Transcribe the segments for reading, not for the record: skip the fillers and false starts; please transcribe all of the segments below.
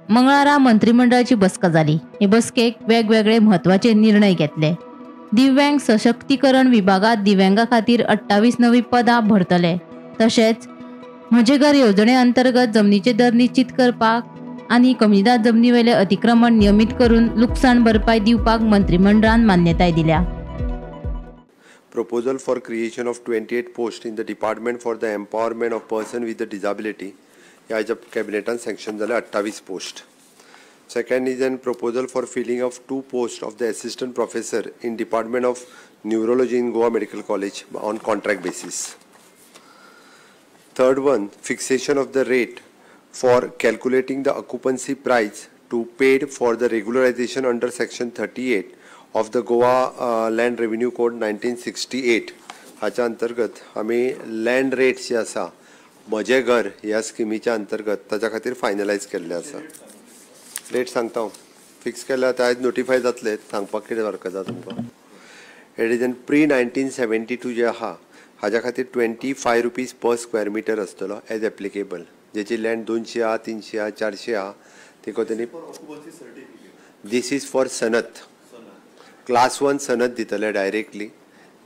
मंगळारा मंत्रिमंडळाची बसका झाली। हे बसकेक वेगवेगळे महत्वाचे निर्णय घेतले। दिव्यांग सशक्तीकरण विभागात दिव्यांगा खातीर 28 नवी पदां भरतले। तशेंच म्हजे घर येवजणे अंतर्गत जमनीचे दर निश्चित करपाक आनी कमीदाद जमनी वेले अतिक्रमण नियमित करून लुकसाण भरपाई दिवपाक मंत्रिमंडळान मान्यताय दिल्या। Proposal for creation of 28 posts in the Department for the Empowerment of Person with a Disability. ह्या कॅबिनेटान सँक्शन झाले 28 post. Second is a proposal for filling of 2 posts of the assistant professor in Department of Neurology in Goa Medical College on contract basis. Third one, fixation of the rate for calculating the occupancy price to paid for the regularization under section 38 of the Goa Land Revenue Code 1968. हाच्या अंतर्गत आम्ही land rates जे आसा म्हजे घर ह्या स्किमीच्या अंतर्गत ताच्या खातीर फायनलायज केल्ले आसा. रेट सांगता हांव फिक्स केल्या ते आयज नोटिफाय जातले. सांगपाक कितें हरकत आसा तुमकां? इट इज इन pre-1972 जे आहा हाज्या खातीर 25 रुपीज पर स्क्वेअर मिटर आसतलो एज एप्लिकेबल. जेची लँड 200 आहा, 300 आहा, 400 आहा तिका तेणी दीस इज फॉर सनत क्लास 1 सनत दितले डायरेक्टली.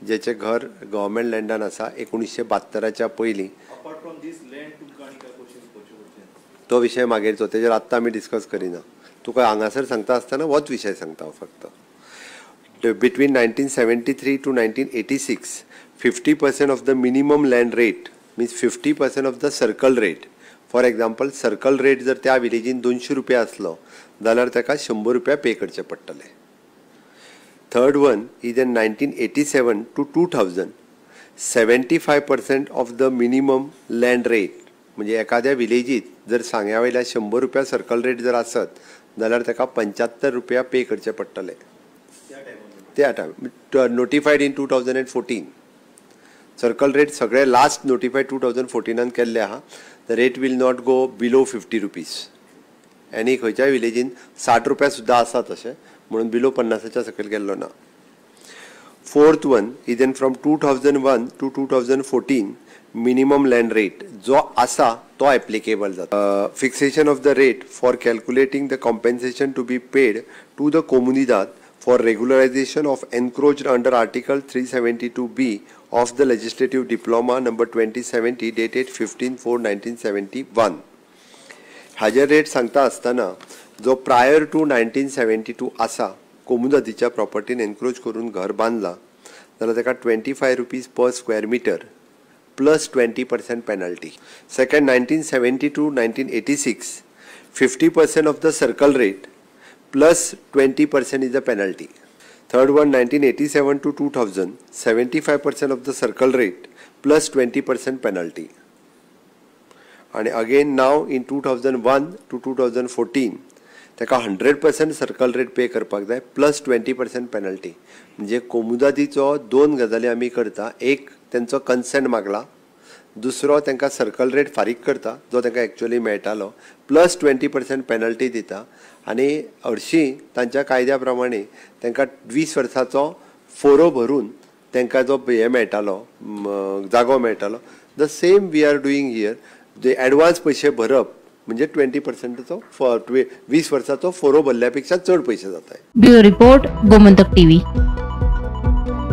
जेचे घर गव्हर्मेंट लँडान आसा 1972च्या पयलीं. तो विषय मागीरचो तेजेर आत्तां आमी डिस्कस करिना. तुका हांगासर सांगता आसतना होच विशय सांगता हांव फक्त. Between 1973 to 1986, 50% of the minimum land rate means 50% of the circle rate. For example, circle rate जर त्या विलेजीन 200 रुपया असलो जाल्यार ताका 100 रुपया पे करचे पडटले. Third one is in 1987 to 2000, 75% of the minimum land rate. म्हणजे एखाद्या विलेजीत जर सांग्या वयल्या 100 रुपया सर्कल रेट जर आसत जाल्यार ताका 75 रुपया पे करचे पडटले. त्या टायम नोटिफायड इन 2014. सर्कल रेट सगळे लास्ट नोटिफायड 2014 केल्ले आहा. The rate will not go below 50 rupees. आनी खंयच्याय विलेजीन 60 रुपया सुद्दां आसा तशें म्हणून बिलो 50च्या सकयल गेल्लो ना. Fourth one is in from 2001 to 2014 minimum land rate जो आसा तो एप्लिकेबल जाता. Fixation of the rate for calculating the compensation to be paid to the कोमुनिदाद for regularization of encroached under Article 372B of the Legislative Diploma number 2070 dated 15/4/1971. हाजे rate सांगता आसतना जो prior to 1972 आसा कोमुनिदादीच्या प्रॉपर्टीन एनक्रोच करून घर बांदला जाल्यार ताका 25 rupees per square metre plus 20% penalty. Second 1970 to 1986, 50% of the circle rate plus 20% is the penalty. Third one 1987 to 2000, 75% of the circle rate plus 20% penalty. And again now in 2001 to 2014 ताका 100% circle rate पे करपाक जाय plus 20% penalty. म्हणजे कोमुनिदादीचो 2 गजाली आमी करता. एक तेंचो consent मागला, दुसरो तांकां सर्कल रेट फारीक करता जो तांकां एक्चुअली मेळटालो प्लस 20% पेनल्टी दिता. आनी हरशीं तांच्या कायद्या प्रमाणे तांकां 20 वर्सांचो फोरो भरून तांकां जो हे मेळटालो जागो मेळटालो. The same we are doing here. जे एडवान्स पयशे भरप म्हणजे 20%चो 20 वर्सांचो फोरो भरल्या पेक्षा चड पयशे जाताय. Bureau report Gomantak TV.